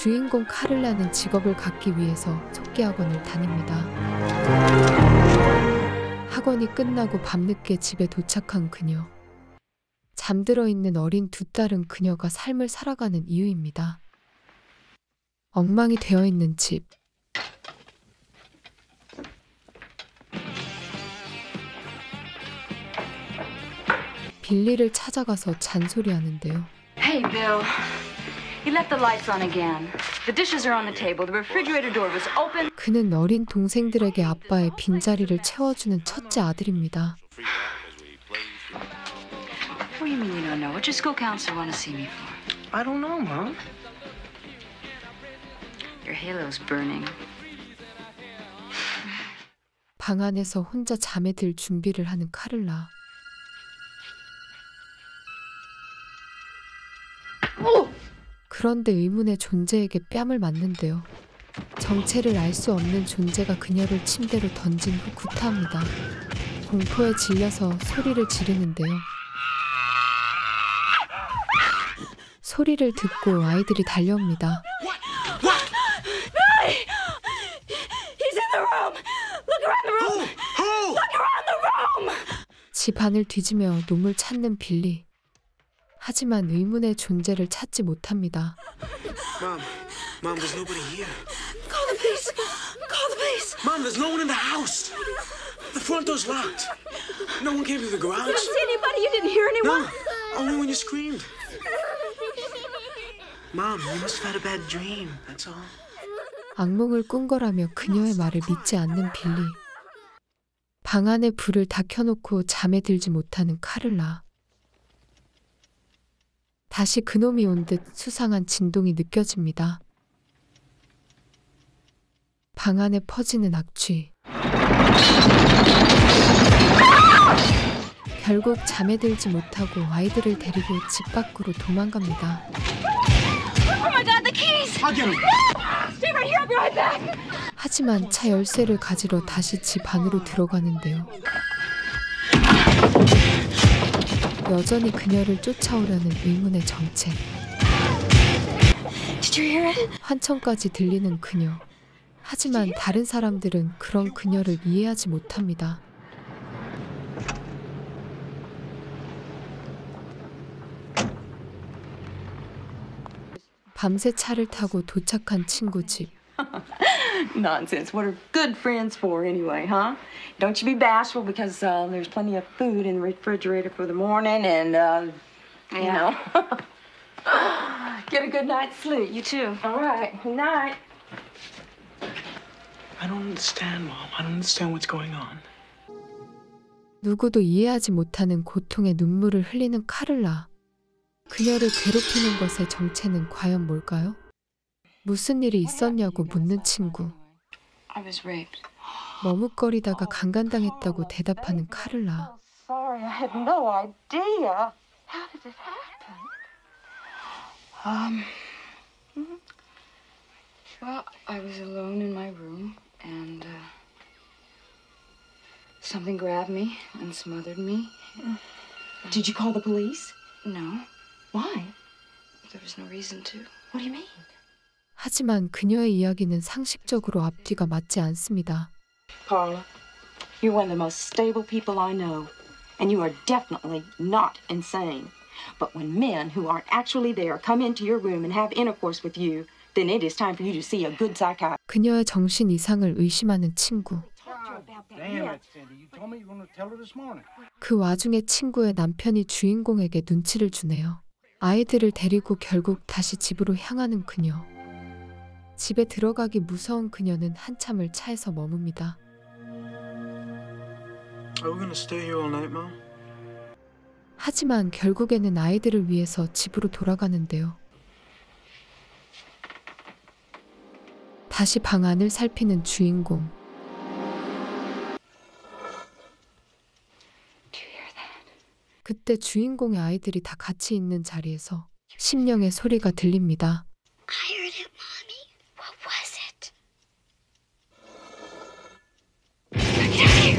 주인공 카를라는 직업을 갖기 위해서 속기학원을 다닙니다. 학원이 끝나고 밤늦게 집에 도착한 그녀. 잠들어 있는 어린 두 딸은 그녀가 삶을 살아가는 이유입니다. 엉망이 되어 있는 집. 빌리를 찾아가서 잔소리하는데요. Hey, Bill. You left the lights on again. The dishes are on the table. The refrigerator door was open. 그는 어린 동생들에게 아빠의 빈자리를 채워주는 첫째 아들입니다. What do you mean you don't know? What your school counselor want to see me for? I don't know, Mom. Your halo's burning. 방 안에서 혼자 잠에 들 준비를 하는 카를라. 그런데 의문의 존재에게 뺨을 맞는데요. 정체를 알 수 없는 존재가 그녀를 침대로 던진 후 구타합니다. 공포에 질려서 소리를 지르는데요. 소리를 듣고 아이들이 달려옵니다. 집 안을 뒤지며 놈을 찾는 빌리. 하지만 의문의 존재를 찾지 못합니다. Mom, there's nobody here. Call the police. Call the police. Mom, there's no one in the house. The front door's locked. No one came to the garage. You didn't see anybody? You didn't hear anyone? No, only when you screamed. Mom, you must have had a bad dream. That's all. 악몽을 꾼 거라며 그녀의 말을 믿지 않는 빌리. 방 안에 불을 다 켜놓고 잠에 들지 못하는 카를라. 다시 그놈이 온 듯 수상한 진동이 느껴집니다. 방 안에 퍼지는 악취. 결국 잠에 들지 못하고 아이들을 데리고 집 밖으로 도망갑니다. Oh my God, the keys! I'll get him. Stay right here, I'll be right back. 하지만 차 열쇠를 가지러 다시 집 안으로 들어가는데요. 여전히 그녀를 쫓아오려는 의문의 정체. Did you hear it? 환청까지 들리는 그녀. 하지만 다른 사람들은 그런 그녀를 이해하지 못합니다. 밤새 차를 타고 도착한 친구 집. Nonsense. What are good friends for anyway, huh? Don't you be bashful because there's plenty of food in the refrigerator for the morning and, you know. Get a good night's sleep. You too. All right. Good night. I don't understand, Mom. I don't understand what's going on. 누구도 이해하지 못하는 고통의 눈물을 흘리는 카를라. 그녀를 괴롭히는 것의 정체는 과연 뭘까요? 무슨 일이 있었냐고 묻는 친구. I was raped. 머뭇거리다가 강간당했다고 대답하는 카를라. Sorry, I had no idea. How did it happen? Well, I was alone in my room and something grabbed me and smothered me. Did you call the police? No, Why? there was no reason to. What do you mean? 하지만 그녀의 이야기는 상식적으로 앞뒤가 맞지 않습니다. Carla, you're one of the most stable people I know, and you are definitely not insane. But when men who aren't actually there come into your room and have intercourse with you, then it is time for you to see a good psychiatrist. 그녀의 정신 이상을 의심하는 친구. Damn it, Cindy. You told me you were going to tell her this morning. 그 와중에 친구의 남편이 주인공에게 눈치를 주네요. 아이들을 데리고 결국 다시 집으로 향하는 그녀. 집에 들어가기 무서운 그녀는 한참을 차에서 머뭅니다. Are we gonna stay here all night, Mom? 하지만 결국에는 아이들을 위해서 집으로 돌아가는데요. 다시 방 안을 살피는 주인공. 그때 주인공의 아이들이 다 같이 있는 자리에서 심령의 소리가 들립니다. I heard it, Mommy. What was it?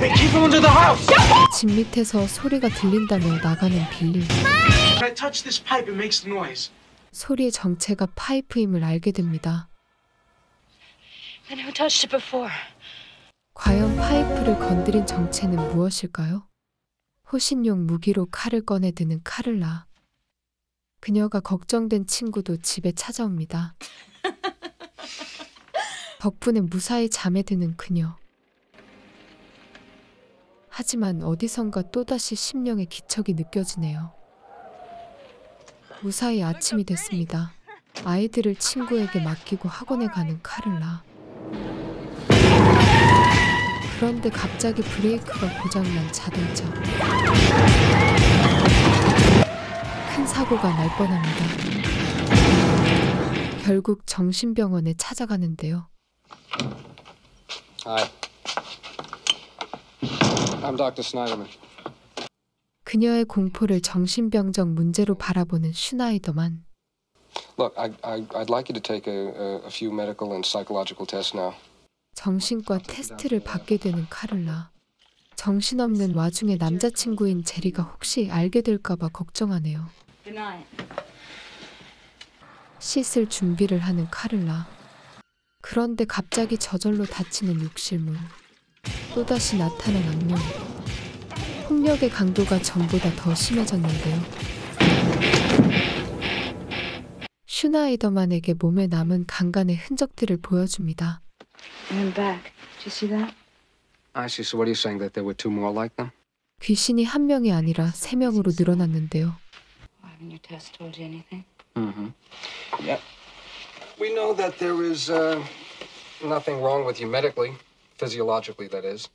Hey, keep him under the house! 집 밑에서 소리가 들린다며 나가는 빌리. When I touch this pipe, it makes noise. 소리의 정체가 파이프임을 알게 됩니다. I never touched it before. 과연 파이프를 건드린 정체는 무엇일까요? 호신용 무기로 칼을 꺼내 드는 카를라. 그녀가 걱정된 친구도 집에 찾아옵니다. 덕분에 무사히 잠에 드는 그녀. 하지만 어디선가 또다시 심령의 기척이 느껴지네요. 무사히 아침이 됐습니다. 아이들을 친구에게 맡기고 학원에 가는 카를라. 그런데 갑자기 브레이크가 고장난 자동차. 큰 사고가 날 뻔합니다. 결국 정신병원에 찾아가는데요. Hi. I'm Dr. Snyderman. 그녀의 공포를 정신병적 문제로 바라보는 슈나이더만. Look, I'd like you to take a few medical and psychological tests now. 정신과 테스트를 받게 되는 카를라. 정신없는 와중에 남자친구인 제리가 혹시 알게 될까봐 걱정하네요. Good night. 씻을 준비를 하는 카를라. 그런데 갑자기 저절로 닫히는 욕실문. 또다시 나타난 악령. 폭력의 강도가 전보다 더 심해졌는데요. 슈나이더만에게 몸에 남은 강간의 흔적들을 보여줍니다. And back. Did you see that? I see. So what are you saying, that there were two more like them? 귀신이 한 명이 아니라 3명으로 늘어났는데요. Why haven't your test told you anything? Mm-hmm. Yep. We know that there is nothing wrong with you medically, physiologically, that is.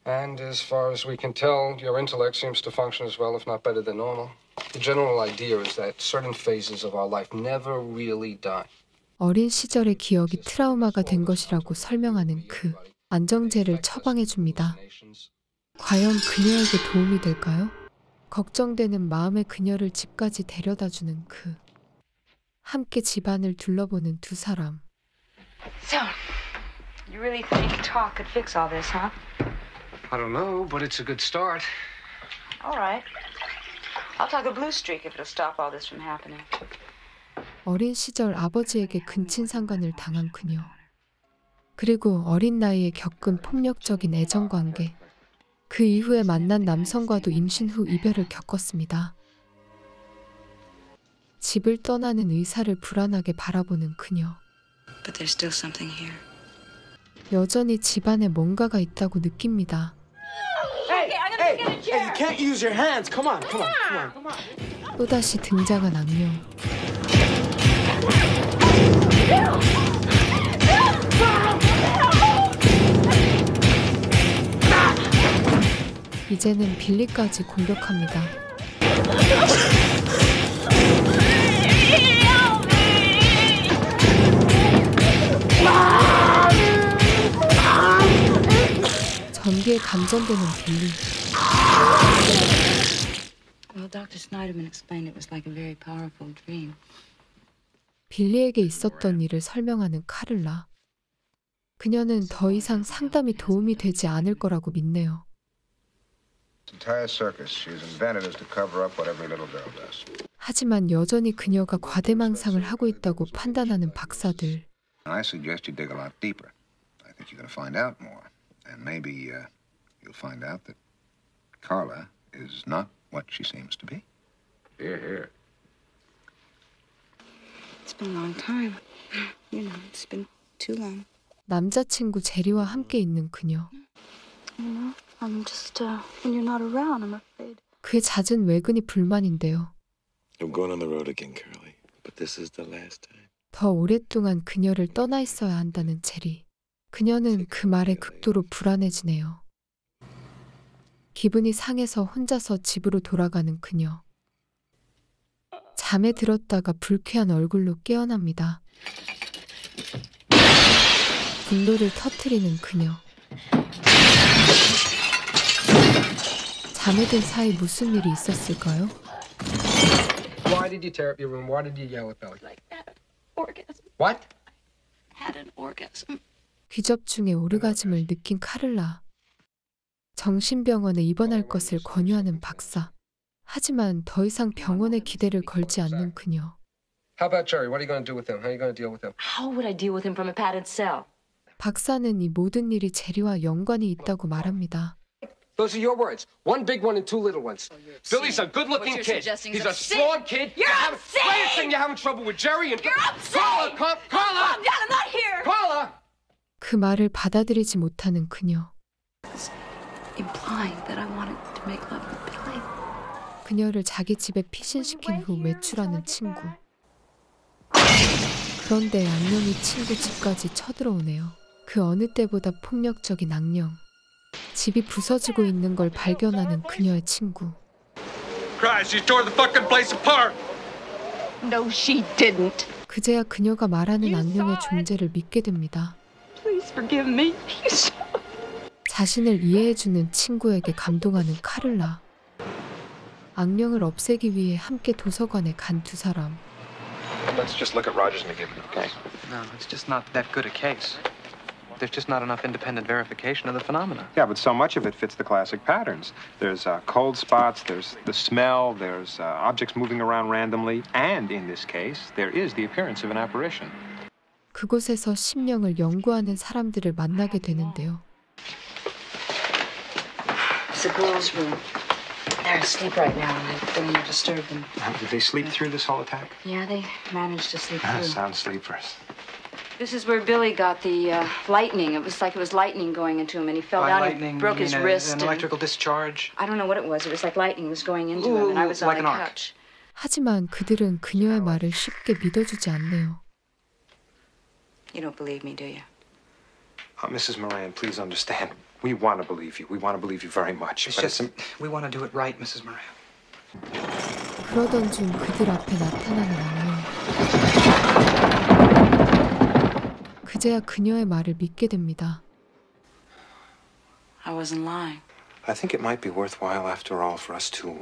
And as far as we can tell, your intellect seems to function as well, if not better than normal. The general idea is that certain phases of our life never really die. 어린 시절의 기억이 트라우마가 된 것이라고 설명하는 그 안정제를 처방해 줍니다. 과연 그녀에게 도움이 될까요? 걱정되는 마음에 그녀를 집까지 데려다주는 그. 함께 집안을 둘러보는 두 사람. So, you really think talk could fix all this, huh? I don't know, but it's a good start. All right. I'll talk a blue streak if it'll stop all this from happening. 어린 시절 아버지에게 근친상간을 당한 그녀. 그리고 어린 나이에 겪은 폭력적인 애정관계. 그 이후에 만난 남성과도 임신 후 이별을 겪었습니다. 집을 떠나는 의사를 불안하게 바라보는 그녀. But there's still something here. 여전히 집안에 뭔가가 있다고 느낍니다. Hey, you can't use your hands. Come on, come on, come on. 또다시 등장한 악령. 이제는 빌리까지 공격합니다. 전기에 감전되는 빌리. Well, Dr. Snyderman explained it was like a very powerful dream. 빌리에게 있었던 일을 설명하는 카를라. 그녀는 더 이상 상담이 도움이 되지 않을 거라고 믿네요. This entire circus she's invented is to cover up what every little girl does. 하지만 여전히 그녀가 과대망상을 하고 있다고 판단하는 박사들. I suggest you dig a lot deeper. I think you're going to find out more. And maybe you'll find out that Carla is not what she seems to be. Here, here. It's been a long time. You know, it's been too long. 남자친구 제리와 함께 있는 그녀. You know, I'm just, when you're not around, I'm afraid. 그의 잦은 외근이 불만인데요. I'm going on the road again, Curly. But this is the last time. 더 오랫동안 그녀를 떠나 있어야 한다는 제리. 그녀는 그 말에 극도로 불안해지네요. 기분이 상해서 혼자서 집으로 돌아가는 그녀. 잠에 들었다가 불쾌한 얼굴로 깨어납니다. 분노를 터뜨리는 그녀. 잠에 든 사이 무슨 일이 있었을까요? Why did you tear up your room? Why did you yell at Belly? Like that. Orgasm. What? Had an orgasm. 귀접 중에 오르가즘을 느낀 카를라. 정신병원에 입원할 것을 권유하는 박사. 하지만 더 이상 병원에 기대를 걸지 않는 그녀. How about Jerry? What are you going to do with him? How are you going to deal with him? How would I deal with him from a padded cell? 박사는 이 모든 일이 제리와 연관이 있다고 말합니다. Those are your words. One big one and two little ones. Billy's a good-looking kid. He's a strong kid. You're obscene! Greatest thing you're having trouble with Jerry and... You're obscene! Carla! Calm down, I'm not here! Carla! 그 말을 받아들이지 못하는 그녀. Implying that I wanted to make love with Billy. 그녀를 자기 집에 피신시킨 후 외출하는 친구. 그런데 악령이 친구 집까지 쳐들어오네요. 그 어느 때보다 폭력적인 악령. 집이 부서지고 있는 걸 발견하는 그녀의 친구. Christ, she tore the fucking place apart. No, she didn't. 그제야 그녀가 말하는 악령의 존재를 믿게 됩니다. Please forgive me. 자신을 이해해주는 친구에게 감동하는 카를라. 악령을 없애기 위해 함께 도서관에 간 두 사람. Let's just look at Rogers McGibbon, okay? No, it's just not that good a case. There's just not enough independent verification of the phenomena. Yeah, but so much of it fits the classic patterns. There's cold spots, there's the smell, there's objects moving around randomly, and in this case, there is the appearance of an apparition. 그곳에서 심령을 연구하는 사람들을 만나게 되는데요. It's the girls' room. They're asleep right now, and I don't want to disturb them. Did they sleep through this whole attack? Yeah, they managed to sleep through. Sound sleepers. This is where Billy got the lightning. It was like it was lightning going into him, and he fell By down lightning, and broke his you mean wrist. an electrical discharge? I don't know what it was. It was like lightning was going into him, and I was on like the an arc. couch. 하지만 그들은 그녀의 말을 쉽게 믿어주지 않네요. You don't believe me, do you? Mrs. Moran, please understand. We want to believe you. We want to believe you very much. It's but just we want to do it right, Mrs. Moran. 그러던 중 그들 앞에 나타나는 악령. 그제야 그녀의 말을 믿게 됩니다. I wasn't lying. I think it might be worthwhile, after all, for us to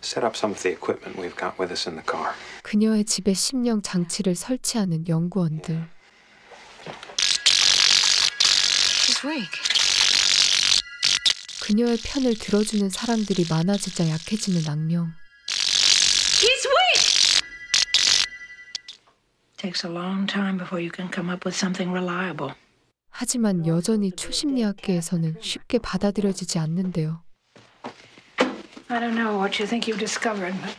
set up some of the equipment we've got with us in the car. 그녀의 집에 심령 장치를 설치하는 연구원들. She's weak. 그녀의 편을 들어주는 사람들이 많아지자 약해지는 악령. She's weak! Takes a long time before you can come up with something reliable. 하지만 여전히 초심리학계에서는 쉽게 받아들여지지 않는데요. I don't know what you think you've discovered, but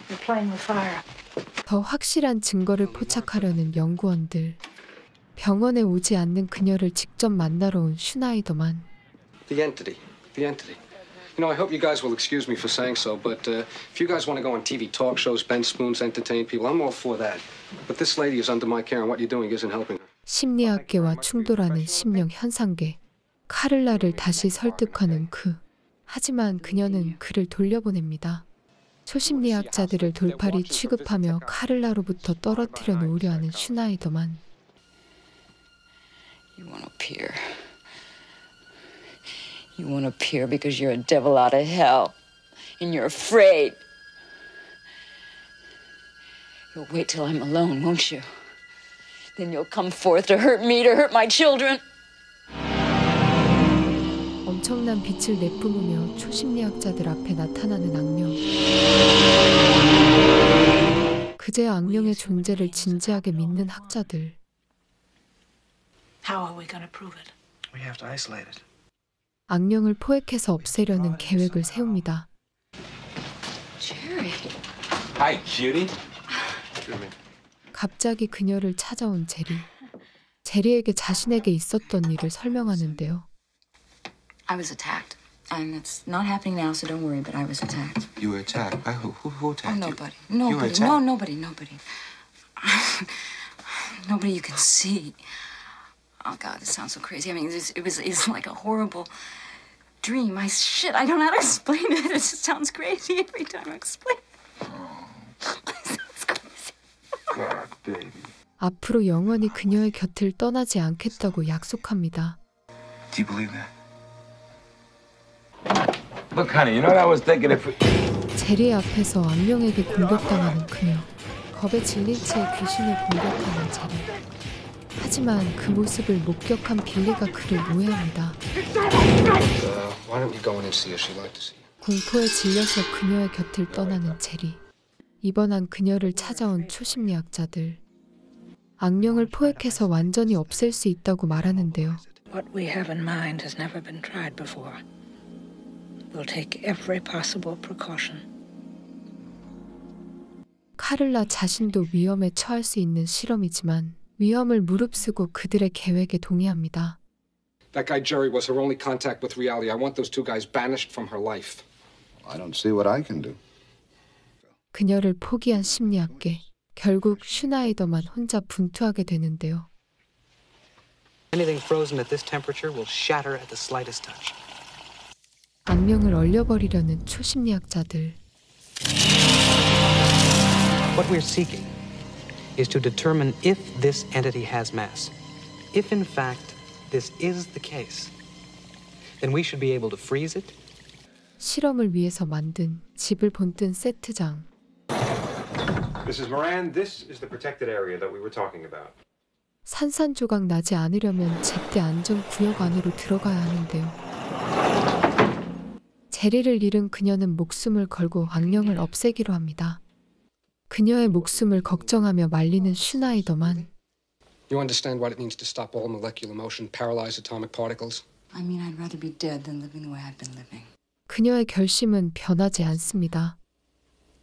you're playing with fire. 더 확실한 증거를 포착하려는 연구원들. 병원에 오지 않는 그녀를 직접 만나러 온 슈나이더만. The entity. The entity. You know, I hope you guys will excuse me for saying so, but if you guys want to go on TV talk shows, bend spoons, entertain people, I'm all for that. But this lady is under my care, and what you're doing isn't helping her. 심리학계와 충돌하는 심령 현상계. 카를라를 다시 설득하는 그. 하지만 그녀는 그를 돌려보냅니다. 초심리학자들을 돌팔이 취급하며 카를라로부터 떨어뜨려 놓으려 하는 슈나이더만. You want to appear. You want to appear because you're a devil out of hell. And you're afraid. You'll wait till I'm alone, won't you? Then you'll come forth to hurt me, to hurt my children. 엄청난 빛을 내뿜으며 초심리학자들 앞에 나타나는 악령. 그제야 악령의 존재를 진지하게 믿는 학자들. How are we going to prove it? We have to isolate it. 악령을 포획해서 없애려는 계획을 세웁니다. Jerry. Hi, cutie. 갑자기 그녀를 찾아온 제리. 제리에게 자신에게 있었던 일을 설명하는데요. I was attacked. And it's not happening now, so don't worry, but I was attacked. You were attacked by who? Who attacked you? Nobody. You were Nobody. attacked? No, nobody. Nobody you can see. Oh, God, this sounds so crazy. I mean, it's like a horrible dream. I don't know how to explain it. It just sounds crazy every time I explain it. It sounds crazy. God, baby. 앞으로 영원히 그녀의 곁을 떠나지 않겠다고 약속합니다. Do you believe that? Look, honey, you know what I was thinking if we... 제리 앞에서 악령에게 공격당하는 그녀. 겁에 질린 채 귀신을 공격하는 제리. 하지만 그 모습을 목격한 빌리가 그를 오해합니다. Why don't you go in and see her? She'd like to see you. 공포에 질려서 그녀의 곁을 떠나는 제리. 입원한 그녀를 찾아온 초심리학자들. 악령을 포획해서 완전히 없앨 수 있다고 말하는데요. What we have in mind has never been tried before. We'll take every possible precaution. 카를라 자신도 위험에 처할 수 있는 실험이지만 위험을 무릅쓰고 그들의 계획에 동의합니다. That guy Jerry was her only contact with reality. I want those two guys banished from her life. I don't see what I can do. 그녀를 포기한 심리학계. 결국 슈나이더만 혼자 분투하게 되는데요. Anything frozen at this temperature will shatter at the slightest touch. 악령을 얼려버리려는 초심리학자들. What we're seeking is to determine if this entity has mass. If in fact this is the case, then we should be able to freeze it. 실험을 위해서 만든 집을 본뜬 세트장. Mrs. Moran, this is the protected area that we were talking about. 산산조각 나지 않으려면 제때 안전구역 안으로 들어가야 하는데요. 제리를 잃은 그녀는 목숨을 걸고 악령을 없애기로 합니다. 그녀의 목숨을 걱정하며 말리는 슈나이더만. You understand what it means to stop all molecular motion, paralyze atomic particles? I mean, I'd rather be dead than living the way I've been living. 그녀의 결심은 변하지 않습니다.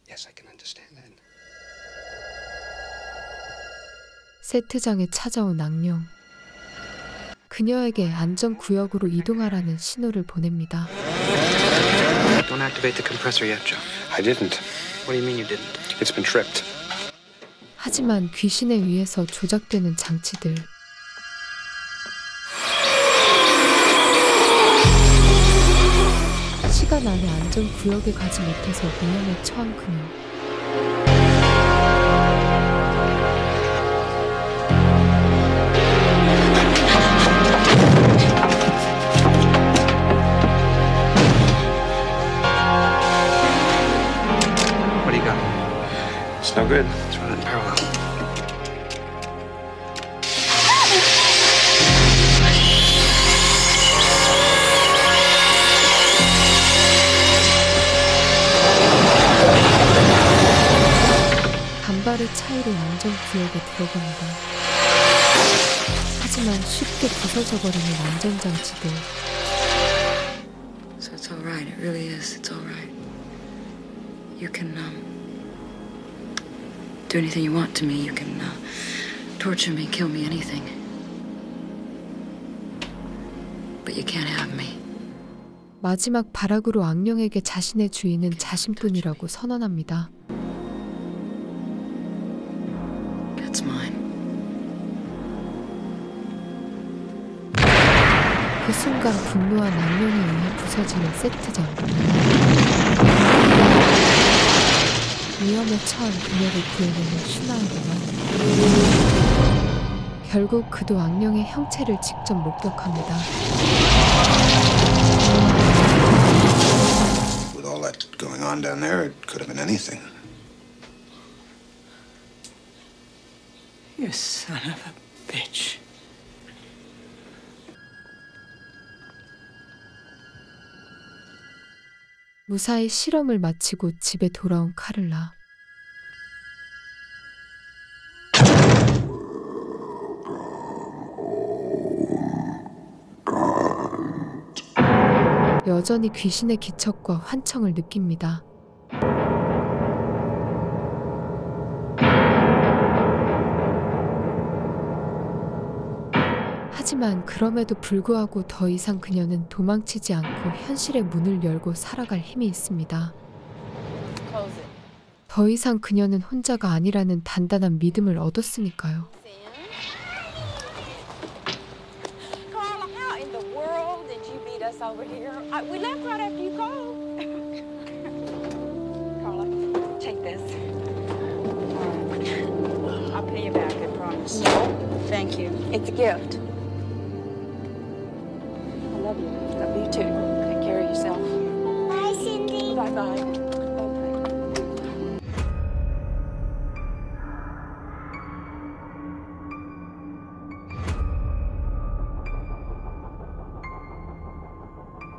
Yes, I can understand that. 세트장에 찾아온 악령. 그녀에게 안전구역으로 이동하라는 신호를 보냅니다. Don't activate the compressor yet, Joe. I didn't. What do you mean you didn't? It's been tripped. 하지만 귀신에 의해서 조작되는 장치들. 시간 안에 안전구역에 가지 못해서 위험에 처한 그녀. It's no good. Let's run it in parallel. 간발의 차이로 안전구역에 들어갑니다. 하지만 쉽게 부서져버리는 안전장치들. So it's all right. It really is. It's all right. You can do anything you want to me. You can torture me, kill me, anything. But you can't have me. 마지막 발악으로 악령에게 자신의 주인은 자신뿐이라고 선언합니다. That's mine. 그 순간 분노한 악령에 의해 부서지는 세트장. 위험에 처한 그녀를 구해내는 슈나이더만. 결국 그도 악령의 형체를 직접 목격합니다. With all that going on down there, it could have been anything. You son of a bitch. 무사히 실험을 마치고 집에 돌아온 카를라. 여전히 귀신의 기척과 환청을 느낍니다. 하지만 그럼에도 불구하고 더 이상 그녀는 도망치지 않고 현실의 문을 열고 살아갈 힘이 있습니다. 더 이상 그녀는 혼자가 아니라는 단단한 믿음을 얻었으니까요. Carla, how in the world did you beat us over here? We left right after you called. Carla, take this. I'll pay you back, I promise. No, thank you. It's a gift. I love you. Love you too. Take care of yourself. Bye, Cindy. Bye-bye.